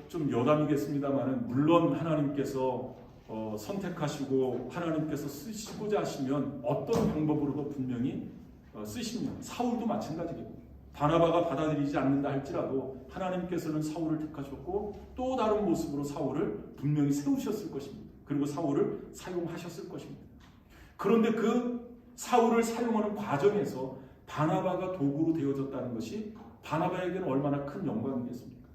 [SPEAKER 1] 좀 여담이겠습니다만, 물론 하나님께서 선택하시고 하나님께서 쓰시고자 하시면 어떤 방법으로도 분명히 쓰십니다. 사울도 마찬가지겠고, 바나바가 받아들이지 않는다 할지라도 하나님께서는 사울을 택하셨고 또 다른 모습으로 사울을 분명히 세우셨을 것입니다. 그리고 사울을 사용하셨을 것입니다. 그런데 그 사울을 사용하는 과정에서 바나바가 도구로 되어졌다는 것이 바나바에게는 얼마나 큰 영광이겠습니까?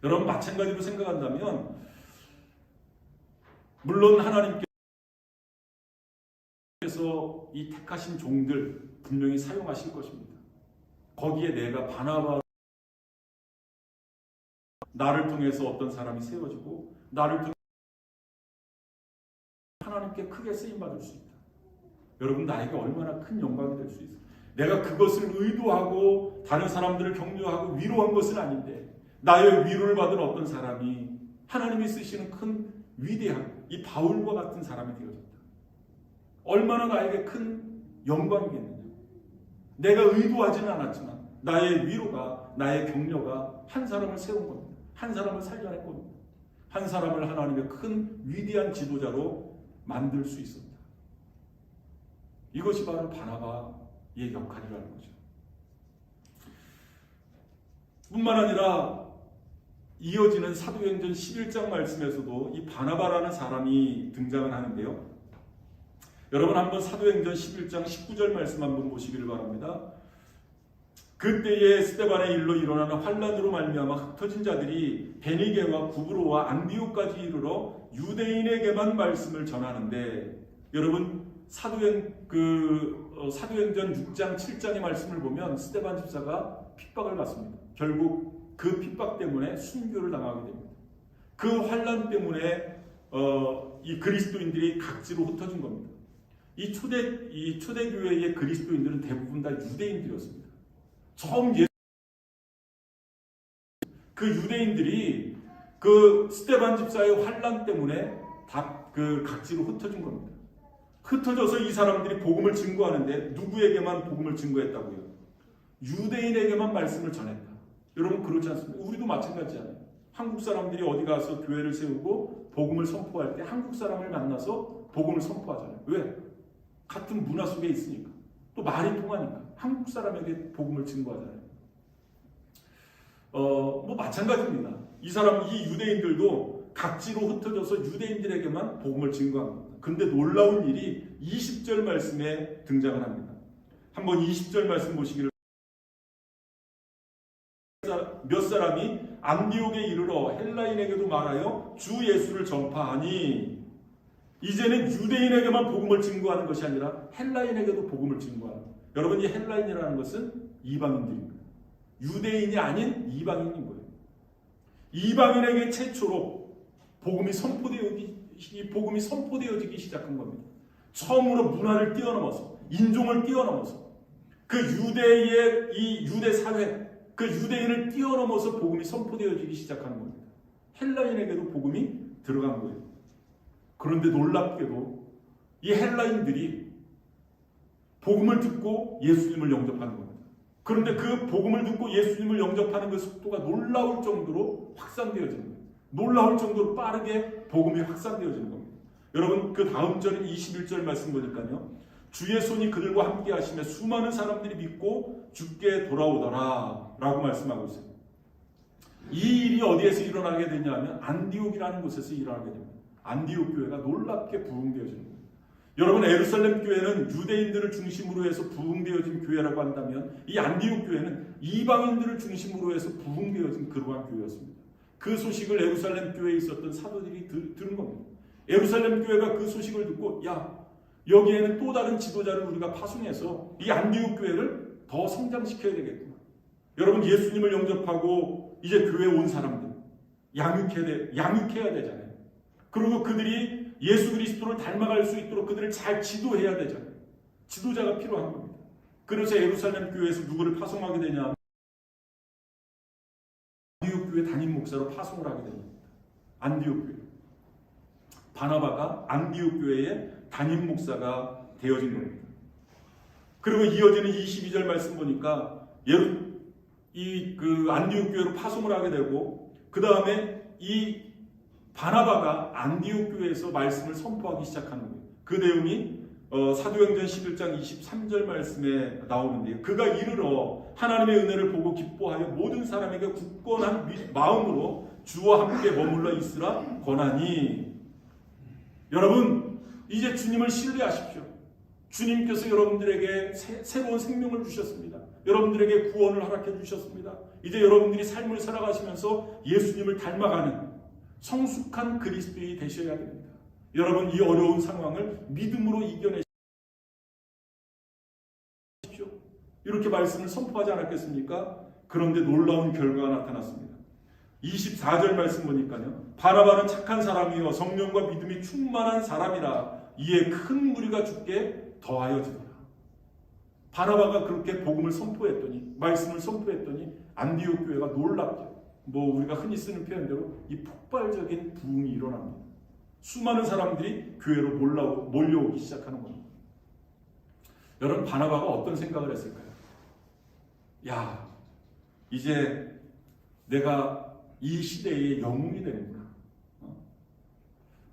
[SPEAKER 1] 여러분, 마찬가지로 생각한다면, 물론 하나님께서 이 택하신 종들 분명히 사용하실 것입니다. 거기에 내가 바나바, 나를 통해서 어떤 사람이 세워지고 나를 통해서 하나님께 크게 쓰임받을 수 있다. 여러분, 나에게 얼마나 큰 영광이 될 수 있어요. 내가 그것을 의도하고 다른 사람들을 격려하고 위로한 것은 아닌데, 나의 위로를 받은 어떤 사람이 하나님이 쓰시는 큰 위대한 이 바울과 같은 사람이 되어졌다. 얼마나 나에게 큰 영광이겠느냐. 내가 의도하지는 않았지만 나의 위로가, 나의 격려가 한 사람을 세운 겁니다. 한 사람을 살려낸 겁니다. 한 사람을 하나님의 큰 위대한 지도자로 만들 수 있었다. 이것이 바로 바나바의 역할이라는 거죠. 뿐만 아니라 이어지는 사도행전 11장 말씀에서도 이 바나바라는 사람이 등장을 하는데요. 여러분, 한번 사도행전 11장 19절 말씀 한번 보시기를 바랍니다. 그때에 스데반의 일로 일어나는 환란으로 말미암아 흩어진 자들이 베니게와 구브로와 안디옥까지 이르러 유대인에게만 말씀을 전하는데, 여러분, 사도행전 6장 7장의 말씀을 보면 스데반 집사가 핍박을 받습니다. 결국 그 핍박 때문에 순교를 당하게 됩니다. 그 환란 때문에 이 그리스도인들이 각지로 흩어진 겁니다. 이 초대교회의 그리스도인들은 대부분 다 유대인들이었습니다. 처음 그 유대인들이 그 스데반 집사의 환란 때문에 다 그 각지로 흩어진 겁니다. 흩어져서 이 사람들이 복음을 증거하는데 누구에게만 복음을 증거했다고요? 유대인에게만 말씀을 전했다. 여러분, 그렇지 않습니까? 우리도 마찬가지잖아요. 한국 사람들이 어디 가서 교회를 세우고 복음을 선포할 때 한국 사람을 만나서 복음을 선포하잖아요. 왜? 같은 문화 속에 있으니까, 또 말이 통하니까 한국 사람에게 복음을 증거하잖아요. 마찬가지입니다. 이 유대인들도 각지로 흩어져서 유대인들에게만 복음을 증거합니다. 그런데 놀라운 일이 20절 말씀에 등장을 합니다. 한번 20절 말씀 보시기를. 몇 사람이 안디옥에 이르러 헬라인에게도 말하여 주 예수를 전파하니, 이제는 유대인에게만 복음을 증거하는 것이 아니라 헬라인에게도 복음을 증거하는 거예요. 여러분, 이 헬라인이라는 것은 이방인들입니다. 유대인이 아닌 이방인인 거예요. 이방인에게 최초로 복음이 선포되어지기 시작한 겁니다. 처음으로 문화를 뛰어넘어서, 인종을 뛰어넘어서, 그 유대의 이 유대 사회, 그 유대인을 뛰어넘어서 복음이 선포되어지기 시작하는 겁니다. 헬라인에게도 복음이 들어간 거예요. 그런데 놀랍게도 이 헬라인들이 복음을 듣고 예수님을 영접하는 겁니다. 그런데 그 복음을 듣고 예수님을 영접하는 그 속도가 놀라울 정도로 확산되어지는 거예요. 놀라울 정도로 빠르게 복음이 확산되어지는 겁니다. 여러분, 그 다음 절 21절 말씀 보니까요, 주의 손이 그들과 함께 하시며 수많은 사람들이 믿고 주께 돌아오더라 라고 말씀하고 있어요. 이 일이 어디에서 일어나게 되냐면 안디옥이라는 곳에서 일어나게 됩니다. 안디옥 교회가 놀랍게 부흥되어지는 거예요. 여러분, 예루살렘 교회는 유대인들을 중심으로 해서 부흥되어진 교회라고 한다면, 이 안디옥 교회는 이방인들을 중심으로 해서 부흥되어진 그러한 교회였습니다. 그 소식을 예루살렘 교회에 있었던 사도들이 들은 겁니다. 예루살렘 교회가 그 소식을 듣고, 야, 여기에는 또 다른 지도자를 우리가 파송해서 이 안디옥 교회를 더 성장시켜야 되겠구나. 여러분, 예수님을 영접하고 이제 교회에 온 사람들 양육해야 되잖아요. 그리고 그들이 예수 그리스도를 닮아갈 수 있도록 그들을 잘 지도해야 되잖아요. 지도자가 필요한 겁니다. 그래서 예루살렘 교회에서 누구를 파송하게 되냐? 안디옥 교회 담임 목사로 파송을 하게 됩니다. 안디옥 교회. 바나바가 안디옥 교회의 담임 목사가 되어진 겁니다. 그리고 이어지는 22절 말씀 보니까 안디옥 교회로 파송을 하게 되고, 그 다음에 이 바나바가 안디옥 교회에서 말씀을 선포하기 시작하는 거예요. 그 내용이 사도행전 11장 23절 말씀에 나오는데요. 그가 이르러 하나님의 은혜를 보고 기뻐하여 모든 사람에게 굳건한 마음으로 주와 함께 머물러 있으라 권하니. 여러분, 이제 주님을 신뢰하십시오. 주님께서 여러분들에게 새로운 생명을 주셨습니다. 여러분들에게 구원을 허락해 주셨습니다. 이제 여러분들이 삶을 살아가시면서 예수님을 닮아가는 성숙한 그리스도인이 되셔야 됩니다. 여러분, 이 어려운 상황을 믿음으로 이겨내십시오. 이렇게 말씀을 선포하지 않았겠습니까? 그런데 놀라운 결과가 나타났습니다. 24절 말씀 보니까요, 바나바는 착한 사람이요 성령과 믿음이 충만한 사람이라 이에 큰 무리가 주께 더하여지더라. 바나바가 그렇게 복음을 선포했더니, 말씀을 선포했더니 안디옥 교회가 놀랍게, 우리가 흔히 쓰는 표현대로 이 폭발적인 부흥이 일어납니다. 수많은 사람들이 교회로 몰려오기 시작하는 겁니다. 여러분, 바나바가 어떤 생각을 했을까요? 야, 이제 내가 이 시대의 영웅이 되는구나.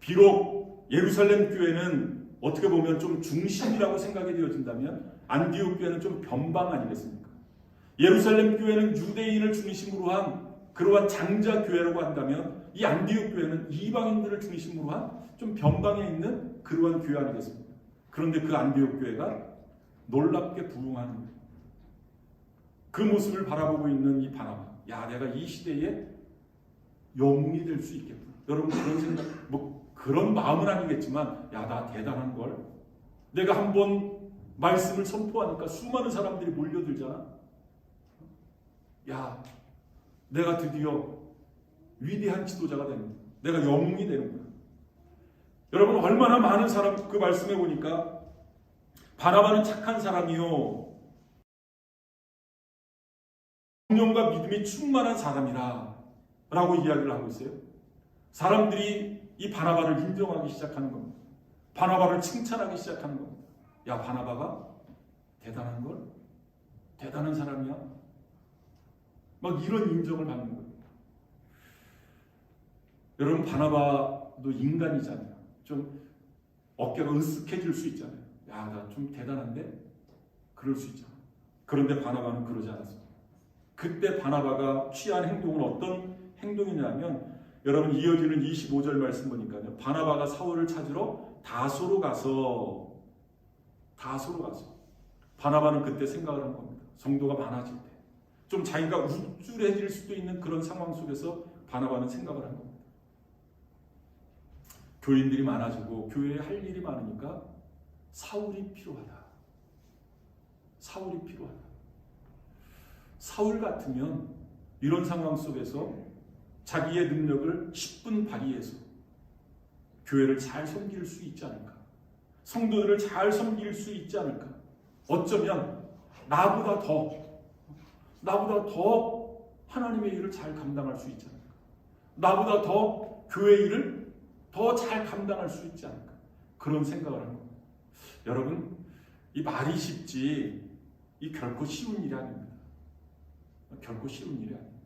[SPEAKER 1] 비록 예루살렘 교회는 어떻게 보면 좀 중심이라고 생각이 되어진다면 안디옥 교회는 좀 변방 아니겠습니까? 예루살렘 교회는 유대인을 중심으로 한 그러한 장자 교회라고 한다면 이 안디옥 교회는 이방인들을 중심으로 한 좀 변방에 있는 그러한 교회 아니겠습니까? 그런데 그 안디옥 교회가 놀랍게 부흥하는 거예요. 그 모습을 바라보고 있는 이 바나바, 야, 내가 이 시대에 영웅이 될 수 있겠구나. 여러분, 그런 생각, 그런 마음은 아니겠지만, 야, 나 대단한 걸. 내가 한번 말씀을 선포하니까 수많은 사람들이 몰려들잖아. 야, 내가 드디어 위대한 지도자가 되는 거야. 내가 영웅이 되는 거야. 여러분, 얼마나 많은 사람, 그 말씀해 보니까 바나바는 착한 사람이요 성령과 믿음이 충만한 사람이라 라고 이야기를 하고 있어요. 사람들이 이 바나바를 인정하기 시작하는 겁니다. 바나바를 칭찬하기 시작하는 겁니다. 야, 바나바가 대단한 걸? 대단한 사람이야? 막 이런 인정을 받는 겁니다. 여러분, 바나바도 인간이잖아요. 좀 어깨가 으쓱해질 수 있잖아요. 야, 나 좀 대단한데? 그럴 수 있잖아. 그런데 바나바는 그러지 않았습니다. 그때 바나바가 취한 행동은 어떤 행동이냐면 여러분 이어지는 25절 말씀 보니까요. 바나바가 사울을 찾으러 다소로 가서 바나바는 그때 생각을 한 겁니다. 성도가 많아질 때 좀 자기가 우쭐해질 수도 있는 그런 상황 속에서 바나바는 생각을 한 겁니다. 교인들이 많아지고 교회에 할 일이 많으니까 사울이 필요하다. 사울 같으면 이런 상황 속에서 자기의 능력을 10분 발휘해서 교회를 잘 섬길 수 있지 않을까? 성도들을 잘 섬길 수 있지 않을까? 어쩌면 나보다 더 하나님의 일을 잘 감당할 수 있지 않을까? 나보다 더 교회 일을 더 잘 감당할 수 있지 않을까? 그런 생각을 한 겁니다. 여러분, 이 말이 쉽지 이 결코 쉬운 일이 아닙니다. 결코 쉬운 일이 아닙니다.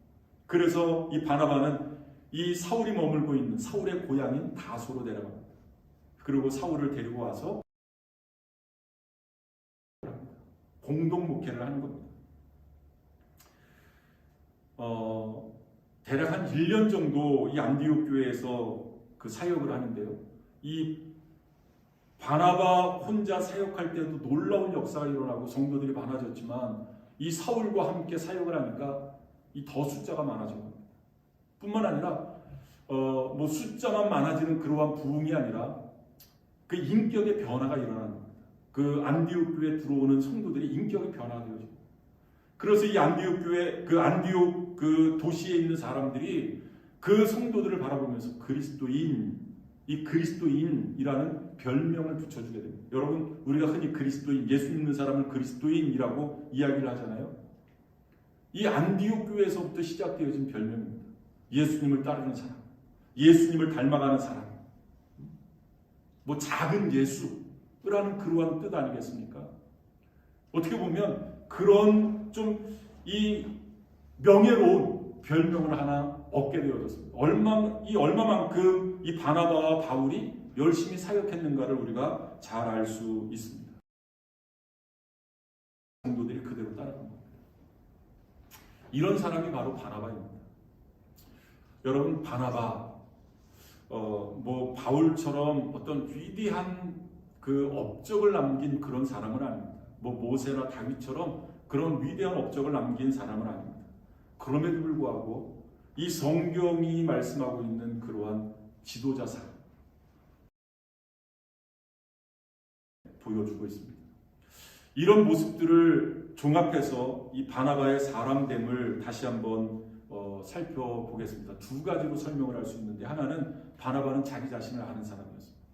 [SPEAKER 1] 그래서 이 바나바는 이 사울이 머물고 있는 사울의 고향인 다소로 내려갑니다. 그리고 사울을 데리고 와서 공동 목회를 하는 겁니다. 대략 한 1년 정도 이 안디옥 교회에서 그 사역을 하는데요. 이 바나바 혼자 사역할 때도 놀라운 역사가 일어나고 성도들이 많아졌지만 이 사울과 함께 사역을 하니까 이 더 숫자가 많아진 겁니다. 뿐만 아니라 뭐 숫자만 많아지는 그러한 부흥이 아니라 그 인격의 변화가 일어나는 겁니다. 그 안디옥 교회에 들어오는 성도들이 인격의 변화가 되어집니다. 그래서 이 안디옥 교회, 그 안디옥 그 도시에 있는 사람들이 그 성도들을 바라보면서 이 그리스도인이라는 별명을 붙여주게 됩니다. 여러분, 우리가 흔히 그리스도인, 예수 믿는 사람을 그리스도인이라고 이야기를 하잖아요. 이 안디옥 교회에서부터 시작되어진 별명입니다. 예수님을 따르는 사람, 예수님을 닮아가는 사람, 뭐 작은 예수라는 그러한 뜻 아니겠습니까? 어떻게 보면 그런 좀 이 명예로운 별명을 하나 얻게 되어졌습니다. 얼마만큼 이 바나바와 바울이 열심히 사역했는가를 우리가 잘 알 수 있습니다. 성도들이 그대로 따라간 겁니다. 이런 사람이 바로 바나바입니다. 여러분, 바나바 뭐 바울처럼 어떤 위대한 그 업적을 남긴 그런 사람은 아닙니다. 뭐 모세나 다윗처럼 그런 위대한 업적을 남긴 사람은 아닙니다. 그럼에도 불구하고 이 성경이 말씀하고 있는 그러한 지도자상 보여주고 있습니다. 이런 모습들을 종합해서 이 바나바의 사람됨을 다시 한번 살펴보겠습니다. 두 가지로 설명을 할 수 있는데, 하나는 바나바는 자기 자신을 아는 사람이었습니다.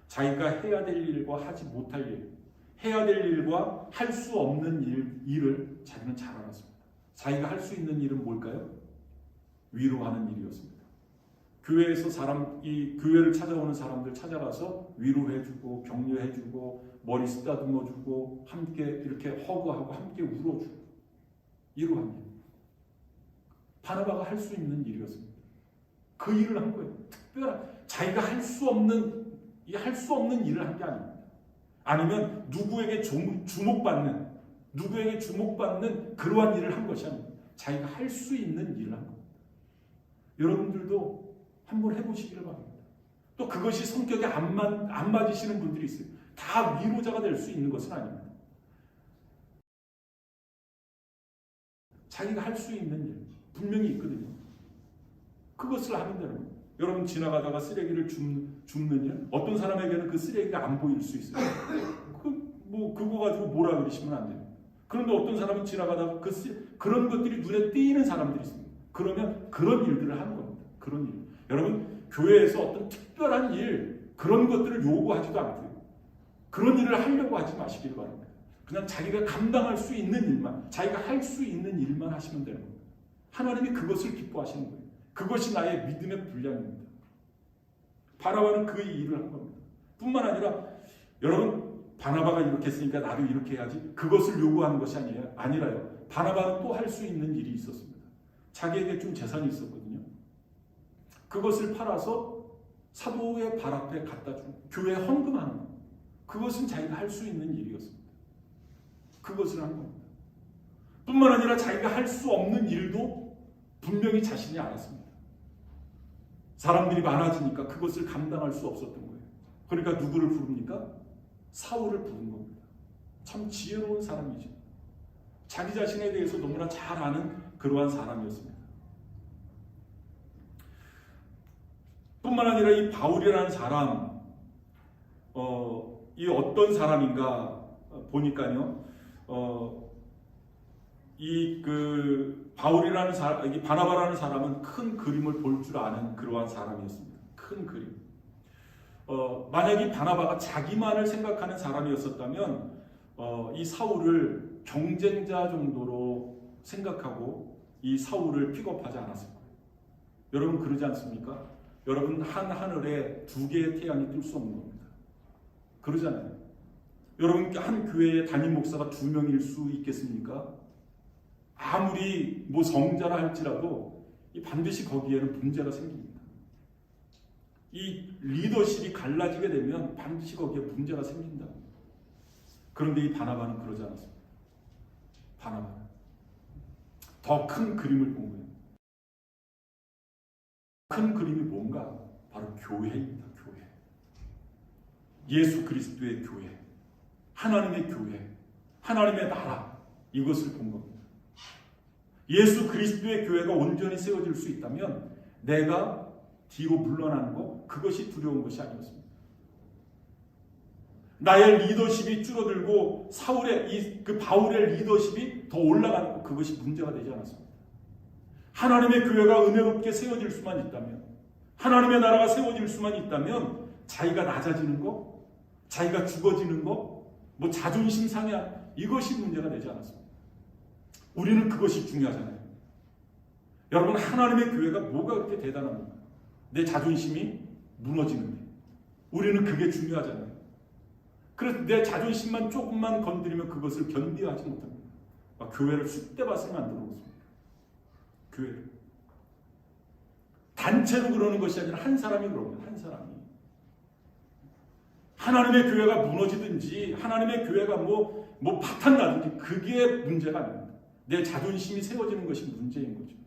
[SPEAKER 1] 자기가 해야 될 일과 하지 못할 일, 해야 될 일과 할 수 없는 일을 자기는 잘 알았습니다. 자기가 할 수 있는 일은 뭘까요? 위로하는 일이었습니다. 교회에서 이 교회를 찾아오는 사람들 찾아가서 위로해주고 격려해주고 머리 쓰다듬어주고 함께 이렇게 허그하고 함께 울어주고 이러한 일. 바나바가 할 수 있는 일이었습니다. 그 일을 한 거예요. 특별한 자기가 할 수 없는 일을 한 게 아닙니다. 아니면 누구에게 주목받는 그러한 일을 한 것이 아닙니다. 자기가 할 수 있는 일을 한 겁니다. 여러분들도 한번 해보시기를 바랍니다. 또 그것이 성격에 안 맞으시는 분들이 있어요. 다 위로자가 될 수 있는 것은 아닙니다. 자기가 할 수 있는 일 분명히 있거든요. 그것을 하면 되는 거예요. 여러분, 지나가다가 쓰레기를 줍는 일, 어떤 사람에게는 그 쓰레기가 안 보일 수 있어요. 그거 가지고 뭐라 그러시면 안 돼요. 그런데 어떤 사람은 지나가다가 그런 것들이 눈에 띄는 사람들이 있습니다. 그러면 그런 일들을 하는 겁니다. 그런 일. 여러분, 교회에서 어떤 특별한 일, 그런 것들을 요구하지도 않고요. 그런 일을 하려고 하지 마시길 바랍니다. 그냥 자기가 감당할 수 있는 일만, 자기가 할 수 있는 일만 하시면 되는 겁니다. 하나님이 그것을 기뻐하시는 거예요. 그것이 나의 믿음의 분량입니다. 바나바는 그 일을 한 겁니다. 뿐만 아니라 여러분, 바나바가 이렇게 했으니까 나도 이렇게 해야지, 그것을 요구하는 것이 아니라요. 바나바는 또 할 수 있는 일이 있었습니다. 자기에게 좀 재산이 있었거든요. 그것을 팔아서 사도의 발 앞에 갖다 주고 교회에 헌금하는 것. 그것은 자기가 할 수 있는 일이었습니다. 그것을 한 겁니다. 뿐만 아니라 자기가 할 수 없는 일도 분명히 자신이 알았습니다. 사람들이 많아지니까 그것을 감당할 수 없었던 거예요. 그러니까 누구를 부릅니까? 사울을 부른 겁니다. 참 지혜로운 사람이죠. 자기 자신에 대해서 너무나 잘 아는 그러한 사람이었습니다. 뿐만 아니라 이 바울이라는 사람, 이 어떤 사람인가 보니까요, 바울이라는 사람, 이 바나바라는 사람은 큰 그림을 볼 줄 아는 그러한 사람이었습니다. 큰 그림. 만약 이 바나바가 자기만을 생각하는 사람이었었다면, 이 사울을 경쟁자 정도로 생각하고 이 사울을 픽업하지 않았을 거예요. 여러분 그러지 않습니까? 여러분 한 하늘에 두 개의 태양이 뜰 수 없는 겁니다. 그러잖아요. 여러분 한 교회에 담임 목사가 2명일 수 있겠습니까? 아무리 뭐 성자라 할지라도 반드시 거기에는 문제가 생깁니다. 이 리더십이 갈라지게 되면 반드시 거기에 문제가 생긴다. 그런데 이 바나바는 그러지 않았습니다. 바나바는 더 큰 그림을 본 거예요. 큰 그림이 뭔가? 바로 교회입니다. 교회. 예수 그리스도의 교회. 하나님의 교회. 하나님의 나라. 이것을 본 겁니다. 예수 그리스도의 교회가 온전히 세워질 수 있다면 내가 뒤로 물러나는 것, 그것이 두려운 것이 아니었습니다. 나의 리더십이 줄어들고 바울의 리더십이 더 올라가는 것, 그것이 문제가 되지 않았습니다. 하나님의 교회가 은혜롭게 세워질 수만 있다면, 하나님의 나라가 세워질 수만 있다면 자기가 낮아지는 것, 자기가 죽어지는 것, 뭐 자존심 상해, 이것이 문제가 되지 않았습니다. 우리는 그것이 중요하잖아요. 여러분 하나님의 교회가 뭐가 그렇게 대단합니까? 내 자존심이 무너지는데 우리는 그게 중요하잖아요. 그래서 내 자존심만 조금만 건드리면 그것을 견디하지 못합니다. 교회를 쑥대밭을 만들어 놓습니다. 교회를 단체로 그러는 것이 아니라 한 사람이 그럽니다. 한 사람이. 하나님의 교회가 무너지든지 하나님의 교회가 뭐 파탄 나든지 그게 문제가 아닙니다. 내 자존심이 세워지는 것이 문제인 거죠.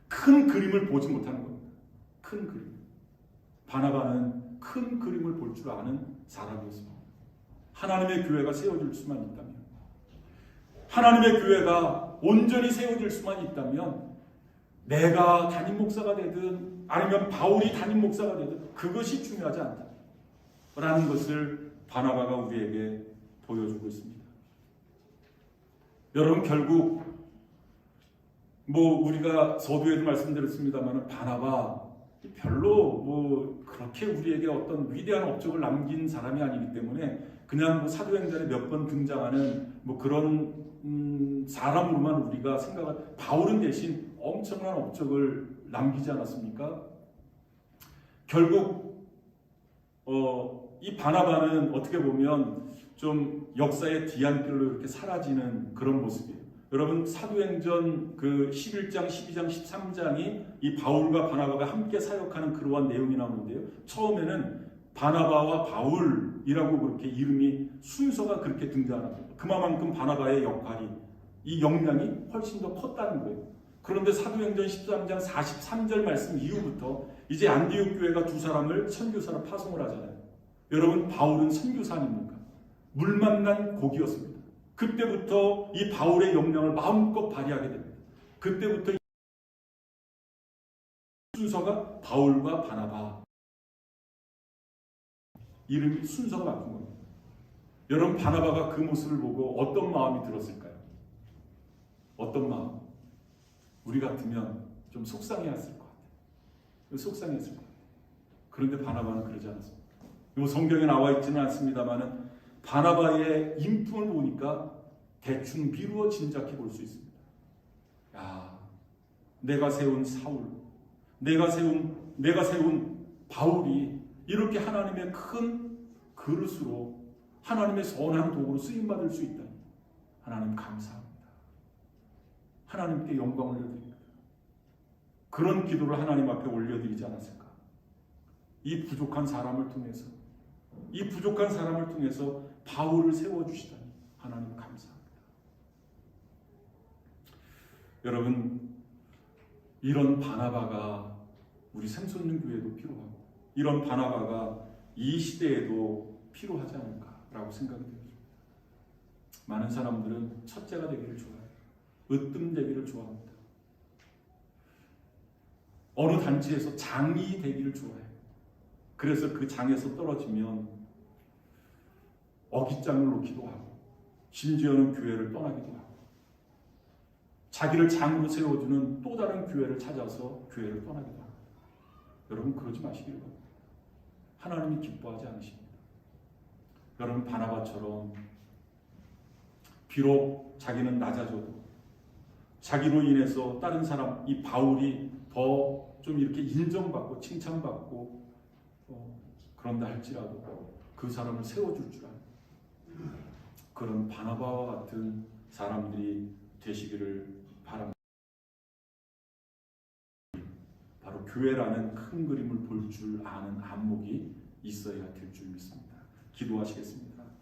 [SPEAKER 1] 큰 그림을 보지 못하는 겁니다. 큰 그림. 바나바는 큰 그림을 볼 줄 아는 사람이었습니다. 하나님의 교회가 세워질 수만 있다면, 하나님의 교회가 온전히 세워질 수만 있다면 내가 담임 목사가 되든 아니면 바울이 담임 목사가 되든 그것이 중요하지 않다라는 것을 바나바가 우리에게 보여주고 있습니다. 여러분 결국 우리가 서두에도 말씀드렸습니다만 바나바 별로 그렇게 우리에게 어떤 위대한 업적을 남긴 사람이 아니기 때문에 그냥 사도행전에 몇 번 등장하는 그런 사람으로만 우리가 생각한, 바울은 대신 엄청난 업적을 남기지 않았습니까? 결국 이 바나바는 어떻게 보면 좀 역사의 뒤안길로 이렇게 사라지는 그런 모습이에요. 여러분 사도행전 11장, 12장, 13장이 이 바울과 바나바가 함께 사역하는 그러한 내용이 나오는데요. 처음에는 바나바와 바울이라고 그렇게 이름이 순서가 그렇게 등장합니다. 그만큼 바나바의 역할이, 이 역량이 훨씬 더 컸다는 거예요. 그런데 사도행전 13장 43절 말씀 이후부터 이제 안디옥 교회가 두 사람을 선교사로 파송을 하잖아요. 여러분 바울은 선교사 아닙니까? 물 만난 고기였습니다. 그때부터 이 바울의 역량을 마음껏 발휘하게 됩니다. 그때부터 순서가 바울과 바나바, 이름이 순서가 바뀐 겁니다. 여러분 바나바가 그 모습을 보고 어떤 마음이 들었을까요? 어떤 마음? 우리 같으면 좀 속상해했을 것 같아요. 속상했을 것 같아요. 그런데 바나바는 그러지 않았습니다. 성경에 나와 있지는 않습니다만은 바나바의 인품을 보니까 대충 미루어 짐작해 볼 수 있습니다. 내가 세운 사울, 내가 세운 바울이 이렇게 하나님의 큰 그릇으로, 하나님의 선한 도구로 쓰임받을 수 있다니 하나님 감사합니다. 하나님께 영광 올려드립니다. 그런 기도를 하나님 앞에 올려드리지 않았을까? 이 부족한 사람을 통해서 바울을 세워주시다니 하나님 감사합니다. 여러분 이런 바나바가 우리 샘솟는 교회도 필요하고 이런 바나바가 이 시대에도 필요하지 않을까라고 생각이 됩니다. 많은 사람들은 첫째가 되기를 좋아해요. 으뜸되기를 좋아합니다. 어느 단체에서 장이 되기를 좋아해요. 그래서 그 장에서 떨어지면 어깃장을 놓기도 하고 심지어는 교회를 떠나기도 하고 자기를 장으로 세워주는 또 다른 교회를 찾아서 교회를 떠나기도 하고 여러분 그러지 마시길 바랍니다. 하나님이 기뻐하지 않으십니다. 여러분 바나바처럼 비록 자기는 낮아져도 자기로 인해서 다른 사람 이 바울이 더 좀 이렇게 인정받고 칭찬받고 그런다 할지라도 그 사람을 세워줄 줄 아는 그런 바나바와 같은 사람들이 되시기를 바랍니다. 바로 교회라는 큰 그림을 볼 줄 아는 안목이 있어야 될 줄 믿습니다. 기도하시겠습니다.